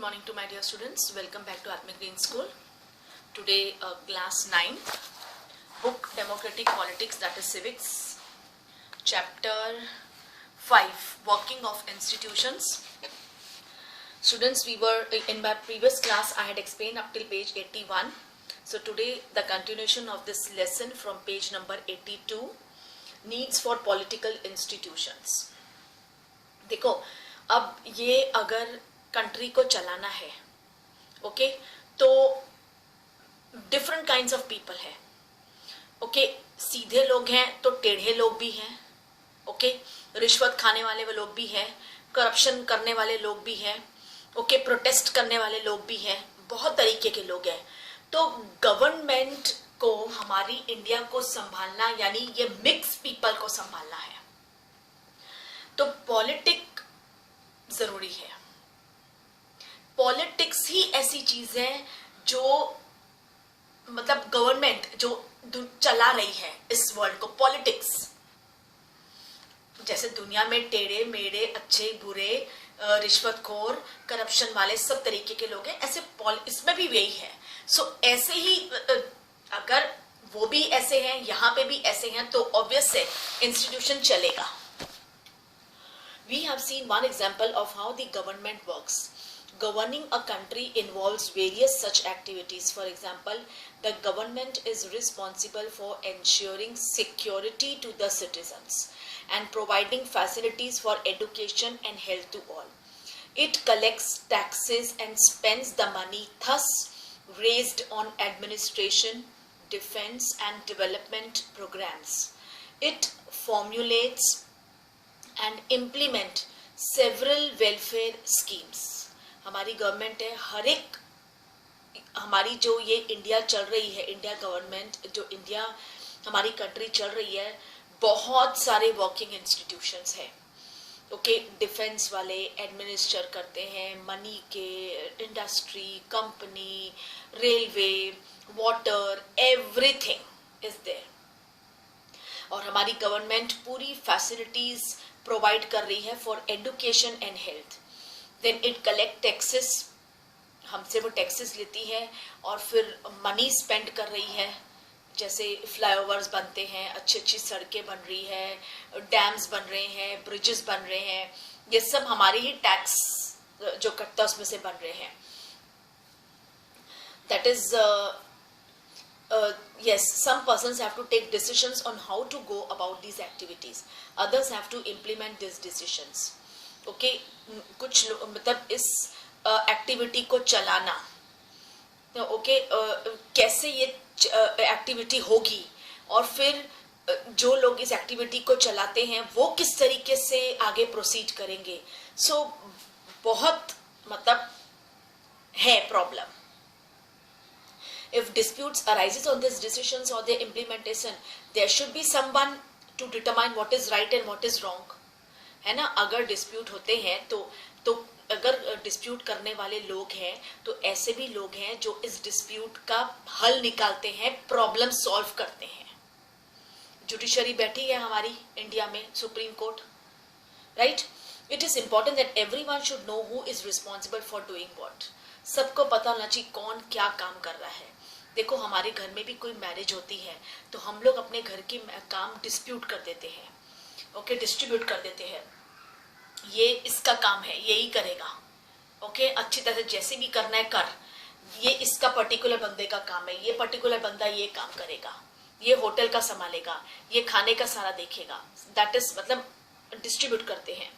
morning to my dear students. Welcome back to Atmic Green School. Today class 9, book Democratic Politics, that is Civics, chapter 5, Working of Institutions. Students, we were in my previous class I had explained up till page 81. So today the continuation of this lesson from page number 82, Needs for Political Institutions. देखो, अब ये अगर country को चलाना है, okay, तो different kinds of people है, okay, सीधे लोग हैं तो टेढ़े लोग भी हैं, ओके, रिश्वत खाने वाले लोग भी हैं, करप्शन करने वाले लोग भी हैं, ओके, प्रोटेस्ट करने वाले लोग भी हैं, बहुत तरीके के लोग हैं. तो गवर्नमेंट को, हमारी इंडिया को संभालना, यानी ये मिक्स पीपल को संभालना है, तो पॉलिटिक जरूरी है. पॉलिटिक्स ही ऐसी चीज है जो मतलब गवर्नमेंट जो चला रही है इस वर्ल्ड को. पॉलिटिक्स जैसे दुनिया में टेढ़े मेढ़े, अच्छे बुरे, रिश्वतखोर, करप्शन वाले सब तरीके के लोग हैं, ऐसे इसमें भी वही है. सो ऐसे ही अगर वो भी ऐसे हैं, यहाँ पे भी ऐसे हैं, तो ऑब्वियस है इंस्टीट्यूशन चलेगा. We have seen one example of how the government works. Governing a country involves various such activities. For example, the government is responsible for ensuring security to the citizens and providing facilities for education and health to all. It collects taxes and spends the money thus raised on administration, defense and development programs. It formulates and implement several welfare schemes. हमारी government है, हर एक हमारी जो ये India चल रही है, India government जो इंडिया हमारी कंट्री चल रही है, बहुत सारे वर्किंग इंस्टीट्यूशंस है, ओके. डिफेंस वाले एडमिनिस्टर करते हैं, मनी के, industry, company, railway, water, everything is there. और हमारी गवर्नमेंट पूरी फैसिलिटीज प्रोवाइड कर रही है for education and health. Then it collect taxes, हमसे वो टैक्सेस लेती है और फिर मनी स्पेंड कर रही है. जैसे फ्लाईओवर्स बनते हैं, अच्छी अच्छी सड़कें बन रही है, डैम्स बन रहे हैं, ब्रिजेस बन रहे हैं, ये सब हमारे ही टैक्स जो कटता है उसमें से बन रहे हैं. That is yes, some persons have to take decisions on how to go about these activities. Others have to implement these decisions. Okay, कुछ मतलब इस एक्टिविटी को चलाना, ओके, कैसे ये एक्टिविटी होगी और फिर जो लोग इस एक्टिविटी को चलाते हैं वो किस तरीके से आगे प्रोसीड करेंगे. सो बहुत मतलब है problem. If disputes arises on these decisions or their implementation, there should be someone to determine what is right and what is wrong, है ना. अगर डिस्प्यूट होते हैं तो अगर डिस्प्यूट करने वाले लोग हैं तो ऐसे भी लोग हैं जो इस डिस्प्यूट का हल निकालते हैं, प्रॉब्लम सॉल्व करते हैं. जुडिशरी बैठी है हमारी इंडिया में, supreme court, right. It is important that everyone should know who is responsible for doing what. सबको पता होना चाहिए कौन क्या काम कर रहा है. देखो, हमारे घर में भी कोई मैरिज होती है तो हम लोग अपने घर के काम डिस्प्यूट कर देते हैं, ओके, डिस्ट्रीब्यूट कर देते हैं. ये इसका काम है, यही करेगा, ओके, अच्छी तरह से जैसे भी करना है कर. ये इसका पर्टिकुलर बंदे का काम है, ये पर्टिकुलर बंदा ये काम करेगा, ये होटल का संभालेगा, ये खाने का सारा देखेगा. दैट इज मतलब डिस्ट्रीब्यूट करते हैं.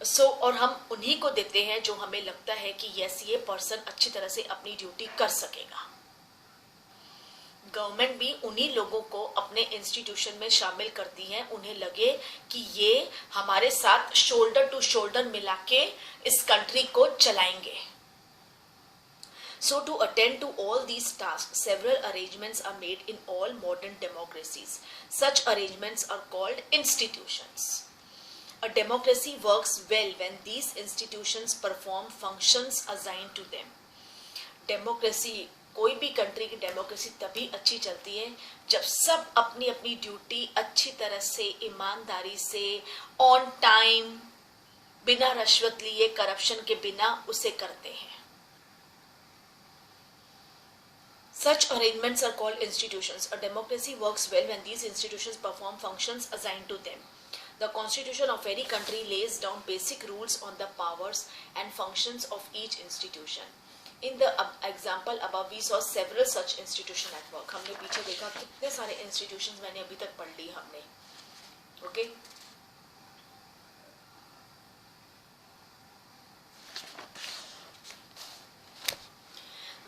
सो और हम उन्हीं को देते हैं जो हमें लगता है कि यस, ये पर्सन अच्छी तरह से अपनी ड्यूटी कर सकेगा. गवर्नमेंट भी उन्हीं लोगों को अपने इंस्टीट्यूशन में शामिल करती है, उन्हें लगे कि ये हमारे साथ शोल्डर टू शोल्डर मिला के इस कंट्री को चलाएंगे. So to attend to all these tasks, several arrangements are made in all modern democracies. Such arrangements are called institutions. A democracy works well when these institutions perform functions assigned to them. Democracy, कोई भी country की democracy तभी अच्छी चलती है जब सब अपनी अपनी ड्यूटी अच्छी तरह से, ईमानदारी से, ऑन टाइम, बिना रिश्वत लिए, करप्शन के बिना उसे करते हैं. Such arrangements are called institutions. A democracy works well when these institutions perform functions assigned to them. The constitution of any country lays down basic rules on the powers and functions of each institution. In the example above, we saw several such institutions at work. हमने पीछे देखा कितने सारे institutions मैंने अभी तक पढ़ ली हमने. Okay?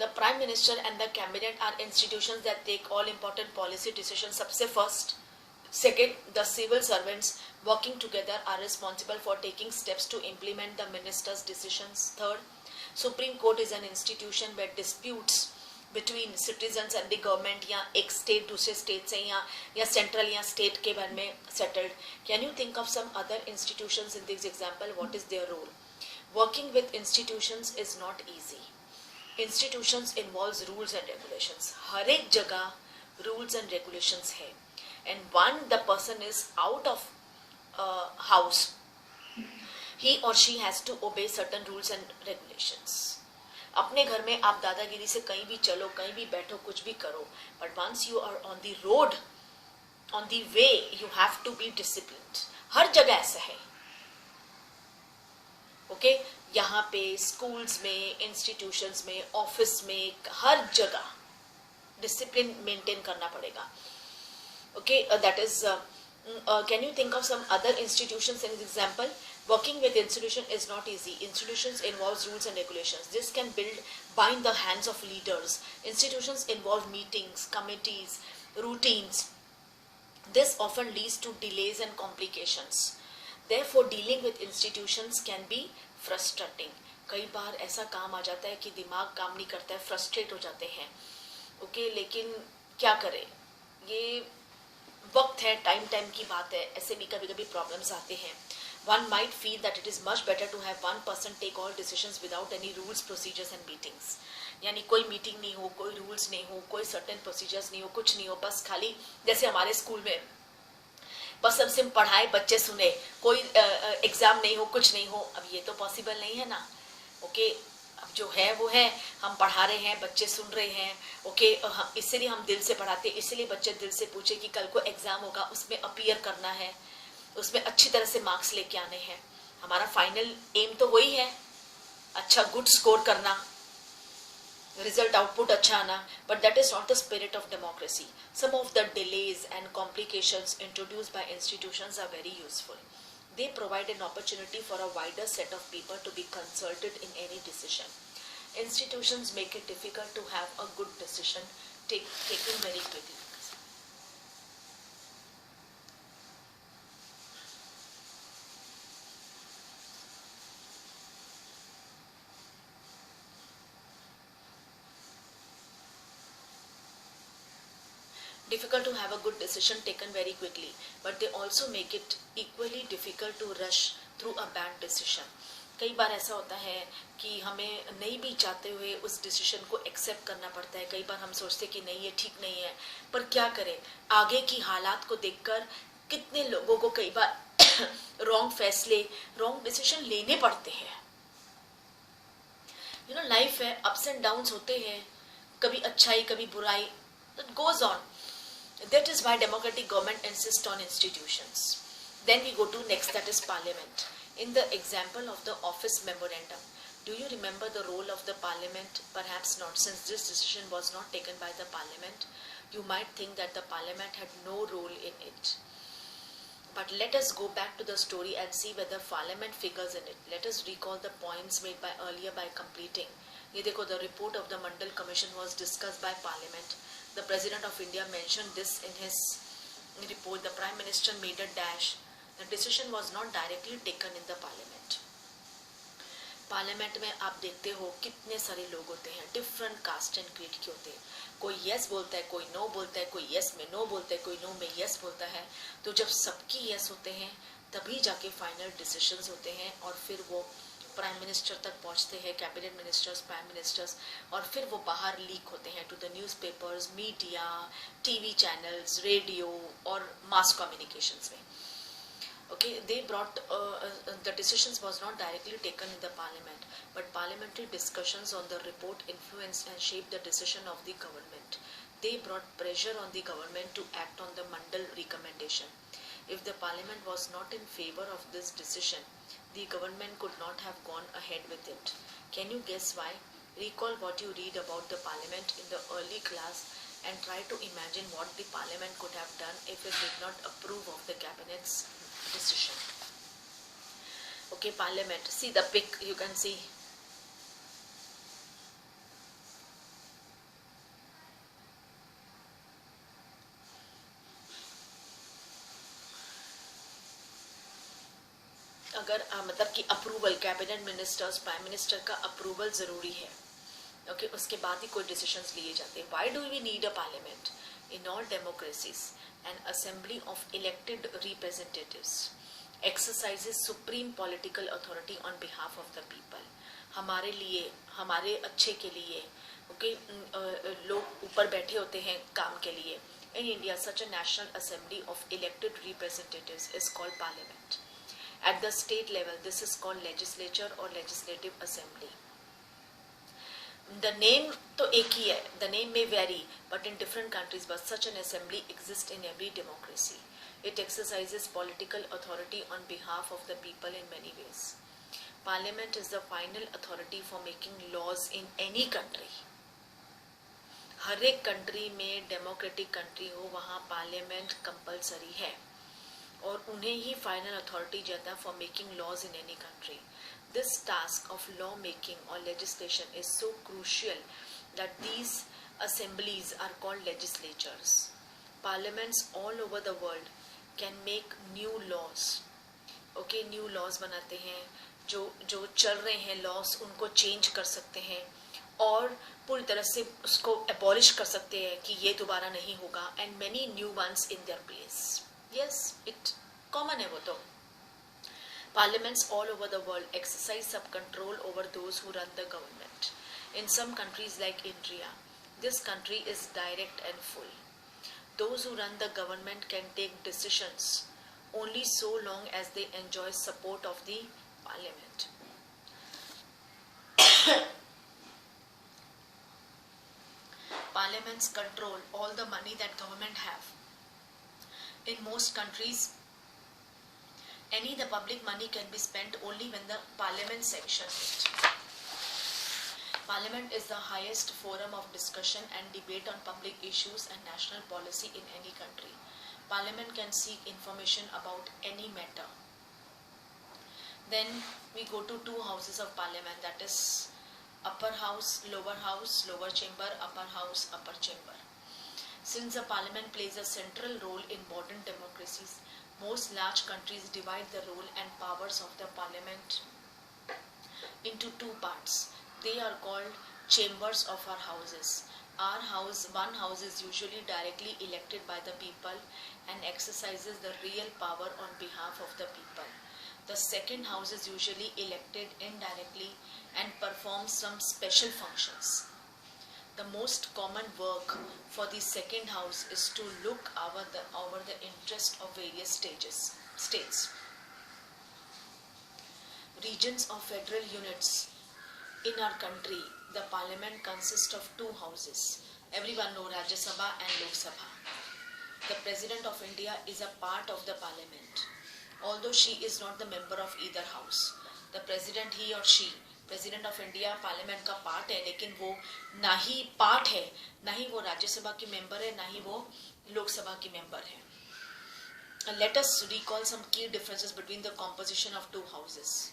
The Prime Minister and the Cabinet are institutions that take all important policy decisions. सबसे first. Second, the civil servants working together are responsible for taking steps to implement the minister's decisions. Third, Supreme Court is an institution where disputes between citizens and the government या एक state दूसरे state से या central या state के बारे में settled. Can you think of some other institutions in this example? What is their role? Working with institutions is not easy. Institutions involves rules and regulations. हर एक जगह rules and regulations है. And when the person is out of house, he or she has to obey certain rules and regulations. अपने घर में आप दादागिरी से कहीं भी चलो, कहीं भी बैठो, कुछ भी करो, but once you are on the road, on the way, you have to be disciplined. हर जगह ऐसा है. Okay? यहाँ पे स्कूल्स में, इंस्टीट्यूशंस में, ऑफिस में, हर जगह डिसिप्लिन मेंटेन करना पड़ेगा. Okay, that is, can you think of some other institutions in this example? Working with institution is not easy. Institutions involves rules and regulations. This can bind the hands of leaders. Institutions involve meetings, committees, routines. This often leads to delays and complications. Therefore, dealing with institutions can be frustrating. कई बार ऐसा काम आ जाता है कि दिमाग काम नहीं करता है, फ्रस्ट्रेट हो जाते हैं. ओके, लेकिन क्या करें, ये वक्त है, टाइम की बात है, ऐसे भी कभी कभी प्रॉब्लम्स आते हैं. One might feel that it is much better to have one person take all decisions without any rules, procedures and meetings. यानी कोई मीटिंग नहीं हो, कोई रूल्स नहीं हो, कोई सर्टेन प्रोसीजर्स नहीं हो, कुछ नहीं हो, बस खाली जैसे हमारे स्कूल में बस सब सिर्फ पढ़ाए, बच्चे सुने, कोई एग्जाम नहीं हो, कुछ नहीं हो. अब ये तो पॉसिबल नहीं है ना. ओके, अब जो है वो है, हम पढ़ा रहे हैं, बच्चे सुन रहे हैं. ओके, इसलिए हम दिल से पढ़ाते हैं, इसलिए बच्चे दिल से पूछे कि कल को एग्जाम होगा, उसमें अपीयर करना है, उसमें अच्छी तरह से मार्क्स लेके आने हैं. हमारा फाइनल एम तो वही है, अच्छा गुड स्कोर करना, रिजल्ट आउटपुट अच्छा आना. But that is not the spirit of democracy. Some of the delays and complications introduced by institutions are very useful. They provide an opportunity for a wider set of people to be consulted in any decision. Institutions make it difficult to have a good decision taken very quickly. Difficult to have a good decision taken very quickly, but they also make it equally difficult to rush through a bad decision. कई बार ऐसा होता है कि हमें नहीं भी चाहते हुए उस डिसीजन को एक्सेप्ट करना पड़ता है. कई बार हम सोचते कि नहीं ये ठीक नहीं है, पर क्या करें, आगे की हालात को देखकर कितने लोगों को कई बार रॉन्ग फैसले, रॉन्ग डिसीजन लेने पड़ते हैं. यू नो, लाइफ है, अप्स एंड डाउन्स होते हैं, कभी अच्छाई कभी बुराई, it goes on. That is why democratic government insists on institutions. Then we go to next, that is parliament. In the example of the office memorandum, do you remember the role of the parliament? Perhaps not, since this decision was not taken by the parliament. You might think that the parliament had no role in it. But let us go back to the story and see whether parliament figures in it. Let us recall the points made by earlier by completing. ये देखो, the report of the Mandal Commission was discussed by parliament. The President of India mentioned this in his report. The Prime Minister made a dash. The decision was not directly taken in the Parliament. Parliament में आप देखते हो कितने सारे लोग होते हैं, different caste and creed के होते हैं. कोई यस बोलता है, कोई नो बोलता है, कोई यस में नो बोलता है, कोई नो में यस बोलता है. तो जब सबकी यस होते हैं तभी जाके फाइनल डिसीजंस होते हैं, और फिर वो प्राइम मिनिस्टर तक पहुंचते हैं, कैबिनेट मिनिस्टर्स, प्राइम मिनिस्टर्स, और फिर वो बाहर लीक होते हैं to the newspapers, media, TV channels, radio और मास कम्युनिकेशंस में. Okay, they brought the decisions was not directly taken in the parliament, but parliamentary discussions on the report influenced and shaped the decision of the government. They brought pressure on the government to act on the Mandal recommendation. If the parliament was not in favor of this decision, the government could not have gone ahead with it. Can you guess why? Recall what you read about the parliament in the early class and try to imagine what the parliament could have done if it did not approve of the cabinet's decision. Okay, parliament. See the pic, you can see. अगर मतलब कि approval, cabinet ministers, prime minister का approval जरूरी है. Okay, उसके बाद ही कोई decisions लिए जाते हैं. Why do we need a parliament? In all democracies an assembly of elected representatives exercises supreme political authority on behalf of the people. हमारे लिए, हमारे अच्छे के लिए, ओके, लोग ऊपर बैठे होते हैं काम के लिए. In India, such a national assembly of elected representatives is called parliament. At the state level, this is called legislature or legislative assembly. The name तो एक ही है, the name may vary, but in different countries, but such an assembly exists in every democracy. It exercises political authority on behalf of the people in many ways. Parliament is the final authority for making laws in any country. हर एक country में, democratic country हो, वहाँ parliament compulsory है और उन्हें ही final authority जाता है for making laws in any country. This task of law making or legislation is so crucial that these assemblies are called legislatures. Parliaments all over the world can make new laws. Okay, new laws बनाते हैं, जो चल रहे हैं laws उनको change कर सकते हैं और पूरी तरह से उसको abolish कर सकते हैं कि ये दोबारा नहीं होगा, and many new ones in their place. Yes, it common है वो तो. Parliaments all over the world exercise some control over those who run the government. In some countries like India, this country is direct and full. Those who run the government can take decisions only so long as they enjoy support of the parliament. Parliaments control all the money that government have. In most countries, the public money can be spent only when the parliament sanctions it. Parliament is the highest forum of discussion and debate on public issues and national policy in any country. Parliament can seek information about any matter. Then we go to two houses of parliament, that is upper house, lower chamber, upper house, upper chamber. Since the parliament plays a central role in modern democracies, most large countries divide the role and powers of the parliament into two parts. They are called chambers of our houses. One house is usually directly elected by the people and exercises the real power on behalf of the people. The second house is usually elected indirectly and performs some special functions. The most common work for the second house is to look over the interest of various states. Regions of federal units in our country, the parliament consists of two houses. Everyone knows Rajya Sabha and Lok Sabha. The President of India is a part of the parliament. Although she is not the member of either house, the President, he or she, president of India parliament का part है, लेकिन वो ना ही part है, ना ही वो राज्यसभा की member है, ना ही वो लोकसभा की मेंबर है. Let us recall some key differences between the composition of two houses.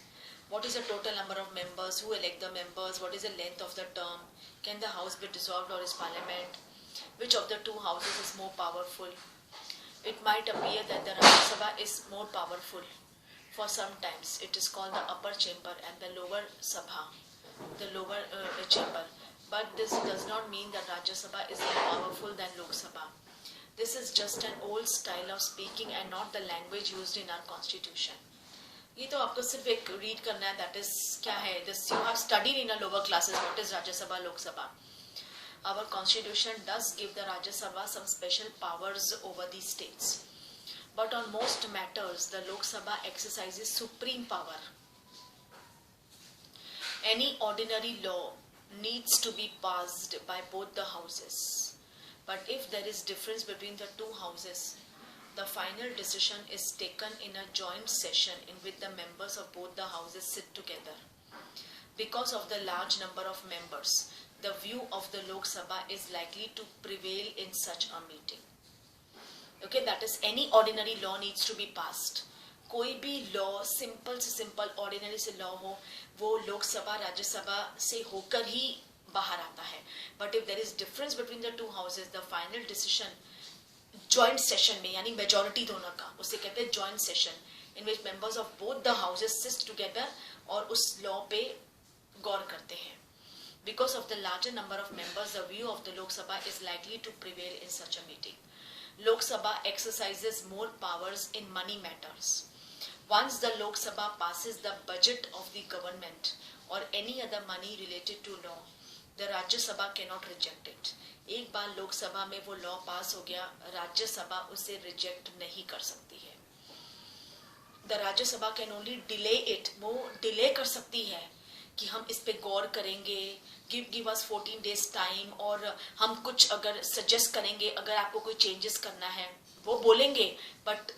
What is the total number of members? Who elect the members? What is the length of the term? Can the house be dissolved or is parliament? Which of the two houses is more powerful? It might appear that the Rajya Sabha is more powerful. For some times it is called the upper chamber and the lower sabha, the lower chamber. But this does not mean that Rajya Sabha is more powerful than Lok Sabha. This is just an old style of speaking and not the language used in our constitution. ये तो आपको सिर्फ एक read करना है, that is क्या है, this you have studied in a lower classes what is Rajya Sabha, Lok Sabha. Our constitution does give the Rajya Sabha some special powers over the states. but on most matters, the Lok Sabha exercises supreme power. Any ordinary law needs to be passed by both the houses. But if there is difference between the two houses, the final decision is taken in a joint session in which the members of both the houses sit together. Because of the large number of members, the view of the Lok Sabha is likely to prevail in such a meeting. Okay, that is, any ordinary law needs to be passed. कोई भी law simple से simple ordinary से law हो, वो लोकसभा राज्यसभा से होकर ही बाहर आता है. But if there is difference between the two houses, the final decision joint session में, यानी मेजॉरिटी दोनों का, उसे कहते हैं joint session, in which members of both the houses sit together और उस लॉ पे गौर करते हैं. Because of the larger number of members, the view of the Lok Sabha is likely to prevail in such a meeting. Lok Sabha exercises more powers in money matters. Once the Lok Sabha passes the budget of the government or any other money related to law, the Rajya Sabha cannot reject it. एक बार लोक सभा में वो law पास हो गया, राज्य सभा उसे रिजेक्ट नहीं कर सकती है. The राज्य सभा कैन ओनली डिले इट, वो डिले कर सकती है कि हम इस पे गौर करेंगे, गिव अस 14 days टाइम, और हम कुछ अगर सजेस्ट करेंगे, अगर आपको कोई चेंजेस करना है वो बोलेंगे, बट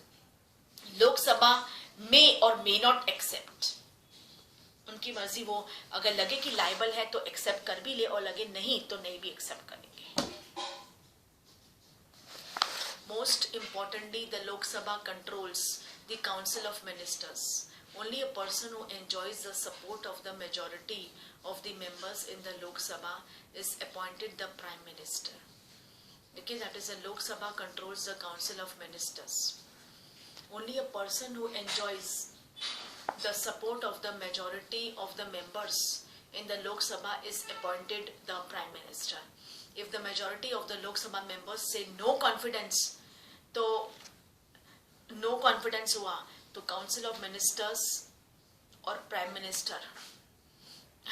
लोकसभा मे और मे नॉट एक्सेप्ट. उनकी मर्जी, वो अगर लगे कि लाइबल है तो एक्सेप्ट कर भी ले और लगे नहीं तो नहीं भी एक्सेप्ट करेंगे. Most importantly, the Lok Sabha controls the council of ministers. Only a person who enjoys the support of the majority of the members in the Lok Sabha is appointed the Prime Minister. Okay, that is, the Lok Sabha controls the Council of Ministers. Only a person who enjoys the support of the majority of the members in the Lok Sabha is appointed the Prime Minister. If the majority of the Lok Sabha members say no confidence, तो no confidence हुआ तो council of ministers और prime minister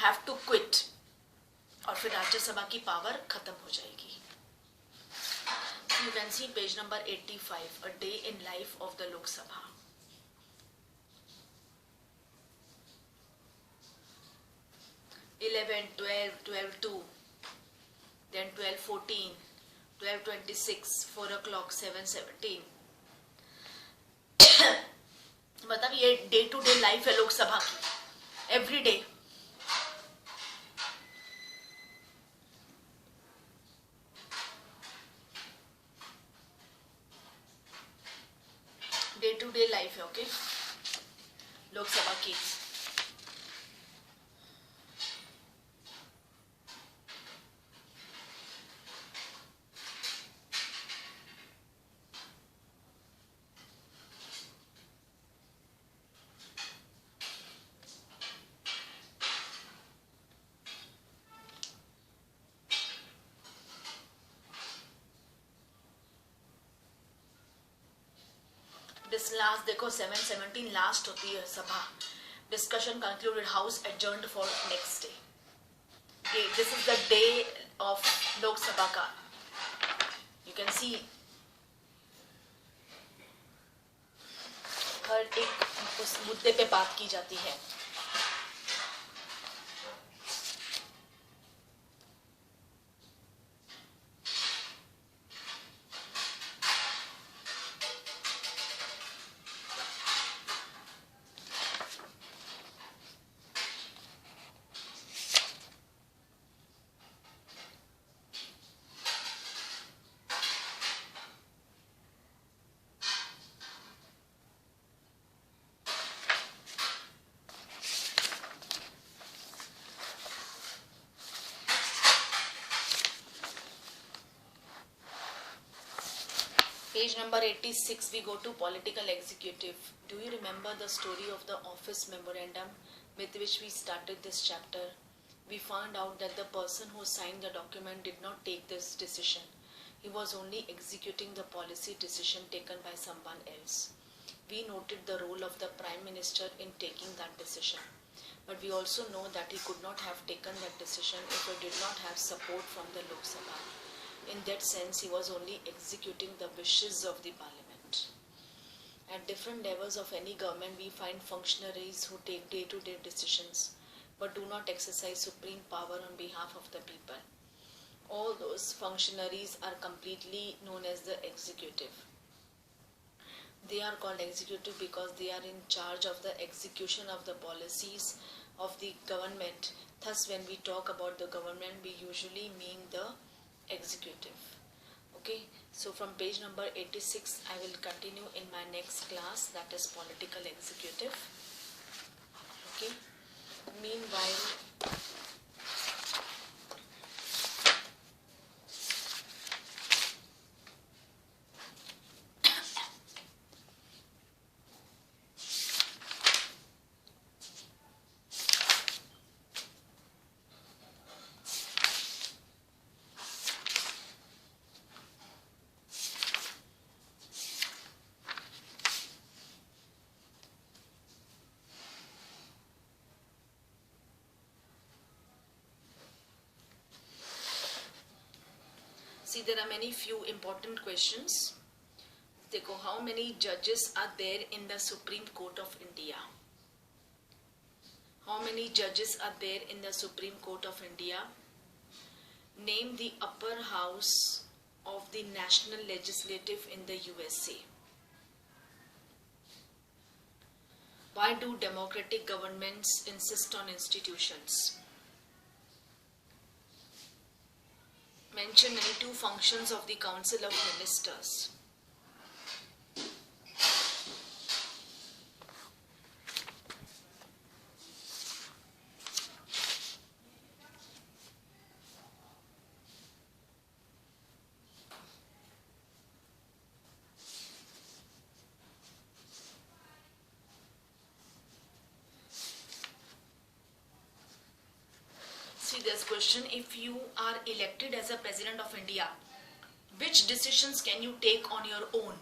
have to quit, और फिर राज्यसभा की power खत्म हो जाएगी. You can see page number 85, a day in life of the Lok Sabha. (11, 12, 12:02, then 12:14, 12:26, 4 o'clock, 7:17. मतलब ये डे टू डे लाइफ है लोकसभा की, every day. Day to day life है, ओके, लोकसभा की. लास्ट देखो 7:17 लास्ट होती है सभा. Discussion concluded, house adjourned for next day. This is the day of Lok Sabha का. यू कैन सी हर एक उस मुद्दे पे बात की जाती है. Page number 86, we go to political executive. Do you remember the story of the office memorandum with which we started this chapter? We found out that the person who signed the document did not take this decision. He was only executing the policy decision taken by someone else. We noted the role of the Prime Minister in taking that decision. But we also know that he could not have taken that decision if he did not have support from the Lok Sabha. In that sense, he was only executing the wishes of the parliament. At different levels of any government, we find functionaries who take day-to-day decisions but do not exercise supreme power on behalf of the people. All those functionaries are completely known as the executive. They are called executive because they are in charge of the execution of the policies of the government. Thus, when we talk about the government, we usually mean the executive. Okay, so from page number 86, I will continue in my next class, that is political executive. Okay, meanwhile, see, there are many few important questions. Dekho, how many judges are there in the Supreme Court of India? How many judges are there in the Supreme Court of India? Name the upper house of the national legislative in the USA. Why do democratic governments insist on institutions? Mention any two functions of the Council of Ministers. See this question, if you are elected as a President of India, which decisions can you take on your own?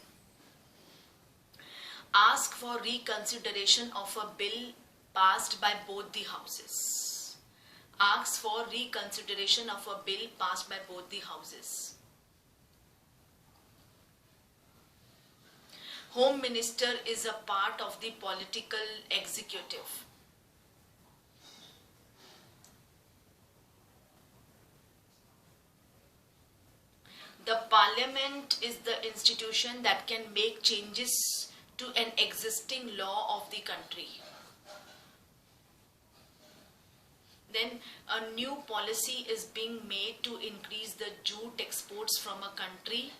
Ask for reconsideration of a bill passed by both the houses. Ask for reconsideration of a bill passed by both the houses. Home Minister is a part of the political executive. The Parliament is the institution that can make changes to an existing law of the country. Then a new policy is being made to increase the jute exports from a country.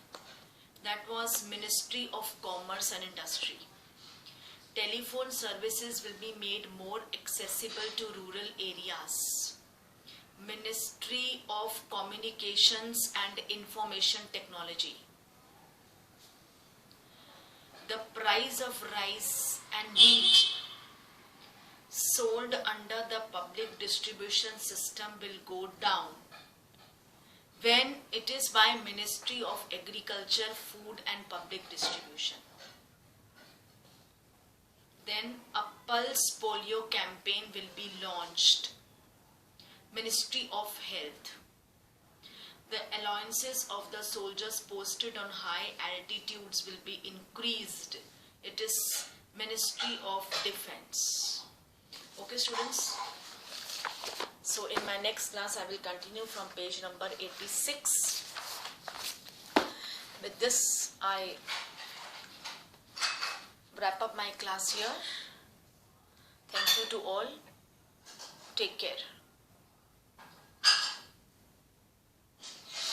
That was Ministry of Commerce and Industry. Telephone services will be made more accessible to rural areas. Ministry of Communications and Information Technology. The price of rice and wheat sold under the public distribution system will go down when it is by Ministry of Agriculture, Food and Public Distribution. Then a pulse polio campaign will be launched. Ministry of Health. The allowances of the soldiers posted on high altitudes will be increased. It is Ministry of Defense. Okay, students. So in my next class, I will continue from page number 86. With this, I wrap up my class here. Thank you to all. Take care.